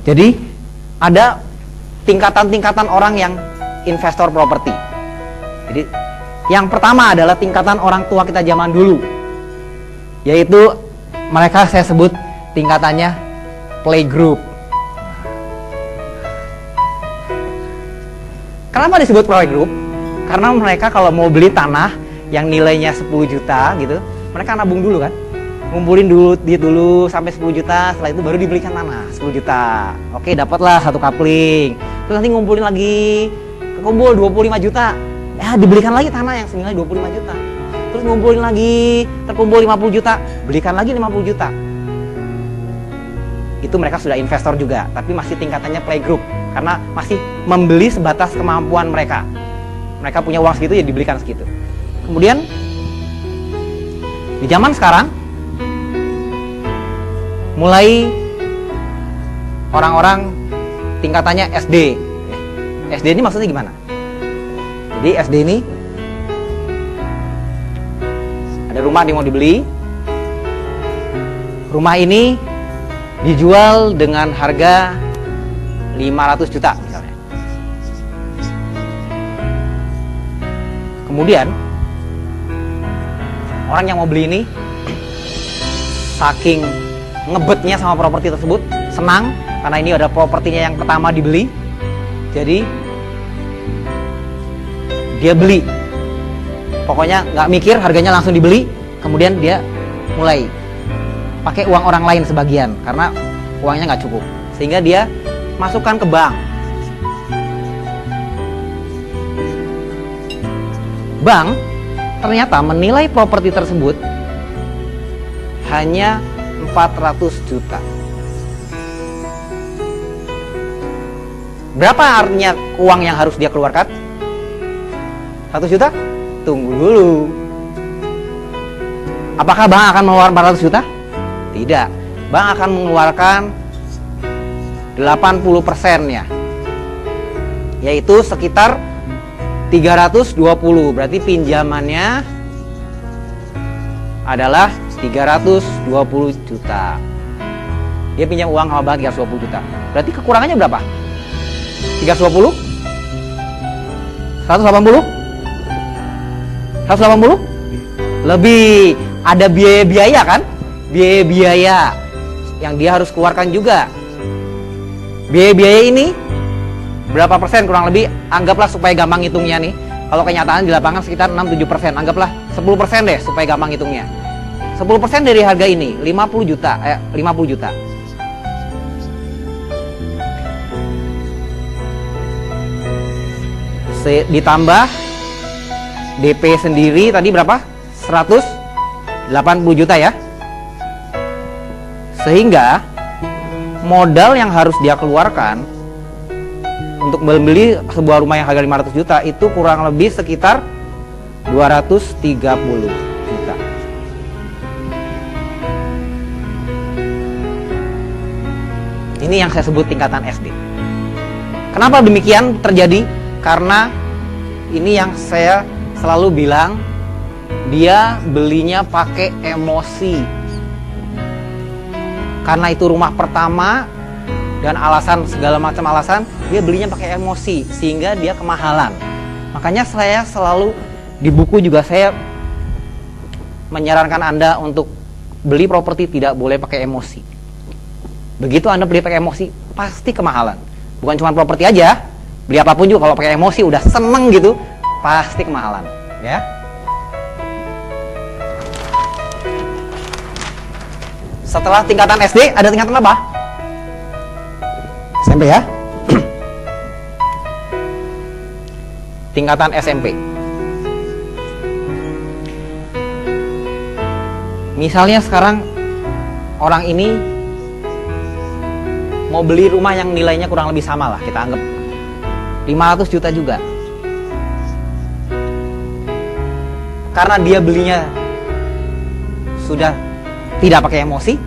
Jadi ada tingkatan-tingkatan orang yang investor properti. Jadi yang pertama adalah tingkatan orang tua kita zaman dulu, yaitu mereka saya sebut tingkatannya playgroup. Kenapa disebut playgroup? Karena mereka kalau mau beli tanah yang nilainya 10 juta gitu, mereka nabung dulu kan, ngumpulin dulu sampai 10 juta, setelah itu baru dibelikan tanah 10 juta. Oke, dapatlah satu kapling. Terus nanti ngumpulin lagi, kekumpul 25 juta. Ya, dibelikan lagi tanah yang senilai 25 juta. Terus ngumpulin lagi, terkumpul 50 juta, belikan lagi 50 juta. Itu mereka sudah investor juga, tapi masih tingkatannya playgroup karena masih membeli sebatas kemampuan mereka. Mereka punya uang segitu ya dibelikan segitu. Kemudian di zaman sekarang mulai orang-orang tingkatannya SD. SD ini maksudnya gimana? Jadi SD ini ada rumah yang mau dibeli. Rumah ini dijual dengan harga 500 juta misalnya. Kemudian orang yang mau beli ini saking ngebetnya sama properti tersebut, senang karena ini ada propertinya yang pertama dibeli. Jadi dia beli, pokoknya nggak mikir, harganya langsung dibeli. Kemudian dia mulai pakai uang orang lain sebagian karena uangnya nggak cukup, sehingga dia masukkan ke bank. Bank ternyata menilai properti tersebut hanya 400 juta. Berapa artinya uang yang harus dia keluarkan? 100 juta? Tunggu dulu. Apakah bank akan mengeluarkan 400 juta? Tidak. Bank akan mengeluarkan 80%-nya, yaitu sekitar 320. Berarti pinjamannya adalah 320 juta. Dia pinjam uang sama bank 320 juta. Berarti kekurangannya berapa? 320? 180? 180? Lebih. Ada biaya-biaya kan? Biaya-biaya yang dia harus keluarkan juga. Biaya-biaya ini berapa persen kurang lebih? Anggaplah supaya gampang hitungnya nih. Kalau kenyataan di lapangan sekitar 6-7%. Anggaplah 10% deh supaya gampang hitungnya. 10% dari harga ini 50 juta. 50 juta. Ditambah DP sendiri tadi berapa? 180 juta ya. Sehingga modal yang harus dia keluarkan untuk membeli sebuah rumah yang harga 500 juta itu kurang lebih sekitar 230 juta. Ini yang saya sebut tingkatan SD. Kenapa demikian terjadi? Karena ini yang saya selalu bilang, dia belinya pakai emosi. Karena itu rumah pertama dan alasan segala macam alasan, dia belinya pakai emosi sehingga dia kemahalan. Makanya saya selalu di buku juga saya menyarankan Anda untuk beli properti tidak boleh pakai emosi. Begitu Anda beli pakai emosi, pasti kemahalan. Bukan cuma properti aja, beli apapun juga kalau pakai emosi udah seneng gitu, pasti kemahalan, ya. Setelah tingkatan SD, ada tingkatan apa? SMP ya. Tingkatan SMP. Misalnya sekarang orang ini mau beli rumah yang nilainya kurang lebih sama lah, kita anggap 500 juta juga. Karena dia belinya sudah tidak pakai emosi,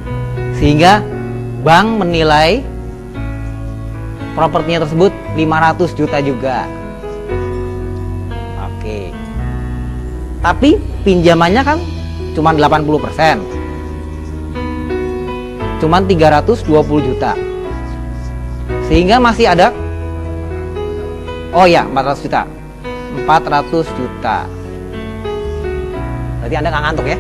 sehingga bank menilai propertinya tersebut 500 juta juga. Oke. Tapi pinjamannya kan cuma 80%. Cuman 320 juta. Sehingga masih ada, oh ya, 400 juta. 400 juta. Berarti Anda nggak ngantuk ya?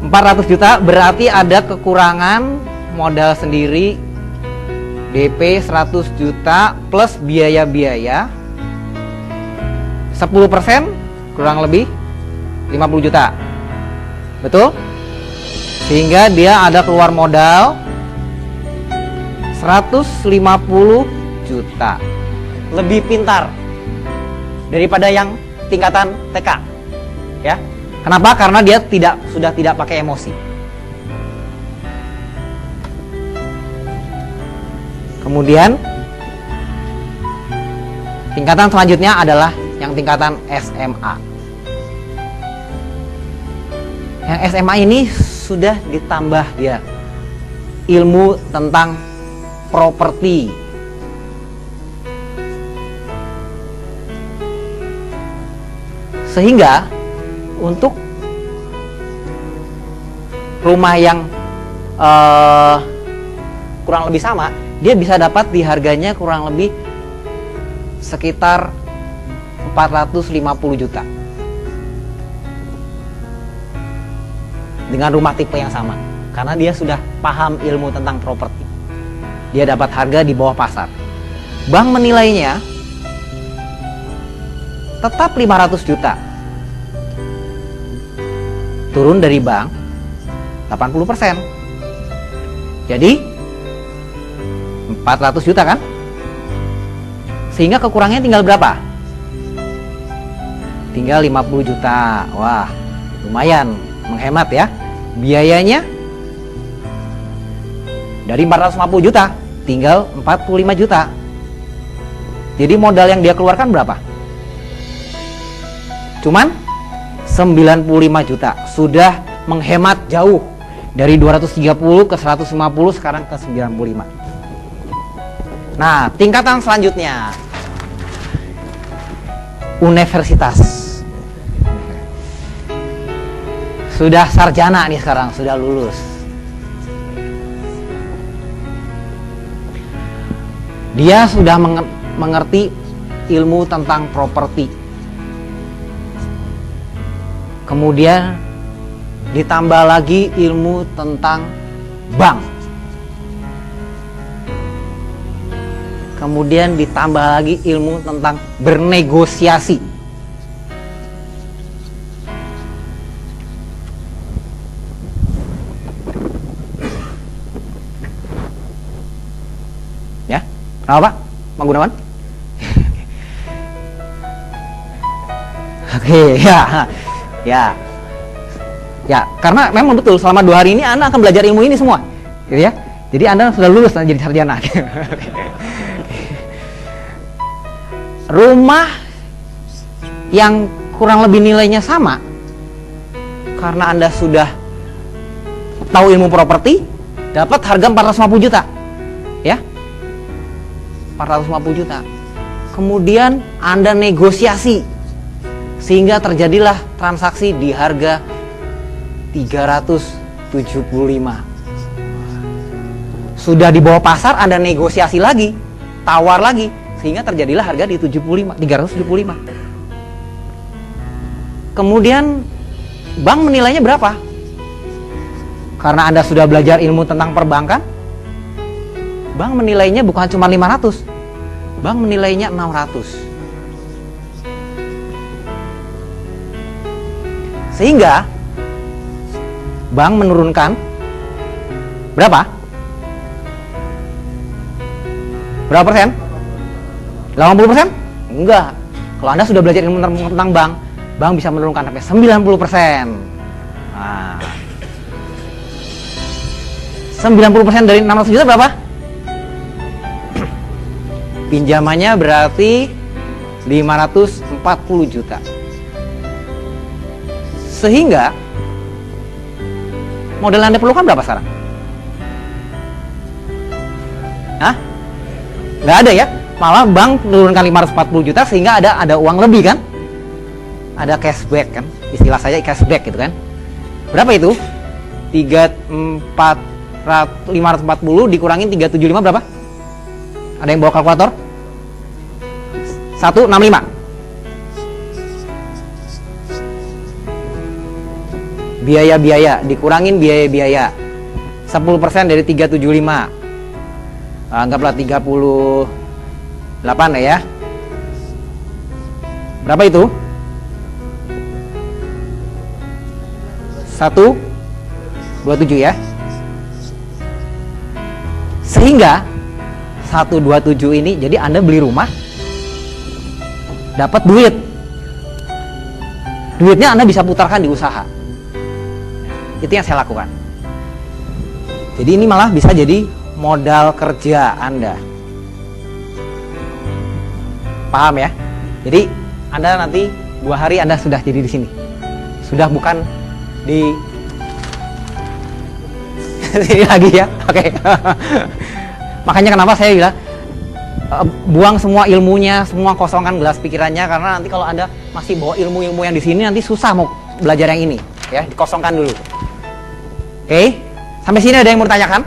400 juta berarti ada kekurangan modal sendiri DP 100 juta plus biaya-biaya 10% kurang lebih 50 juta. Betul? Sehingga dia ada keluar modal 150 juta. Lebih pintar daripada yang tingkatan TK. Ya. Kenapa? Karena dia sudah tidak pakai emosi. Kemudian tingkatan selanjutnya adalah yang tingkatan SMA. Yang SMA ini sudah ditambah dia ilmu tentang properti. Sehingga untuk rumah yang kurang lebih sama, dia bisa dapat di harganya kurang lebih sekitar 450 juta. Dengan rumah tipe yang sama. Karena dia sudah paham ilmu tentang properti. Dia dapat harga di bawah pasar. Bank menilainya tetap 500 juta. Turun dari bank 80%. Jadi 400 juta kan? Sehingga kekurangannya tinggal berapa? Tinggal 50 juta. Wah, lumayan menghemat ya. Biayanya dari 450 juta tinggal 45 juta. Jadi modal yang dia keluarkan berapa? Cuman 95 juta. Sudah menghemat jauh. Dari 230 ke 150, sekarang ke 95. Nah, tingkatan selanjutnya universitas. Sudah sarjana nih sekarang, sudah lulus. Dia sudah mengerti ilmu tentang properti. Kemudian ditambah lagi ilmu tentang bank. Kemudian ditambah lagi ilmu tentang bernegosiasi. Ya, kenapa Pak? Pak Gunawan? Oke, ya, karena memang betul selama 2 hari ini Anda akan belajar ilmu ini semua, gitu ya. Jadi Anda sudah lulus dan jadi sarjana. Rumah yang kurang lebih nilainya sama, karena Anda sudah tahu ilmu properti, dapat harga 450 juta, ya, 450 juta. Kemudian Anda negosiasi, sehingga terjadilah transaksi di harga 375. Sudah di bawah pasar, Anda negosiasi lagi, tawar lagi, sehingga terjadilah harga di 375. Kemudian bank menilainya berapa? Karena Anda sudah belajar ilmu tentang perbankan, bank menilainya bukan cuma 500, bank menilainya 600. Sehingga bank menurunkan berapa? Berapa persen? 80%? Enggak. Kalau Anda sudah belajar ilmu tentang bank, bank bisa menurunkan sampai 90%. Nah, 90% dari 600 juta berapa? Pinjamannya berarti 540 juta. Sehingga modal Anda perlukan berapa sekarang? Hah? Nggak ada ya? Malah bank menurunkan 540 juta sehingga ada uang lebih kan? Ada cashback kan? Istilah saya cashback gitu kan? Berapa itu? 540 dikurangin 375 berapa? Ada yang bawa kalkulator? 165. Biaya-biaya, dikurangin biaya-biaya. 10% dari 375. Anggaplah 38 ya. Berapa itu? 127 ya. Sehingga 127 ini, jadi Anda beli rumah dapat duit. Duitnya Anda bisa putarkan di usaha. Itu yang saya lakukan. Jadi ini malah bisa jadi modal kerja Anda. Paham ya? Jadi Anda nanti 2 hari Anda sudah jadi di sini. Sudah bukan di sini lagi ya. Oke. Makanya kenapa saya bilang buang semua ilmunya, semua kosongkan gelas pikirannya, karena nanti kalau Anda masih bawa ilmu-ilmu yang di sini nanti susah mau belajar yang ini, ya. Dikosongkan dulu. Oke. Sampai sini ada yang mau ditanyakan?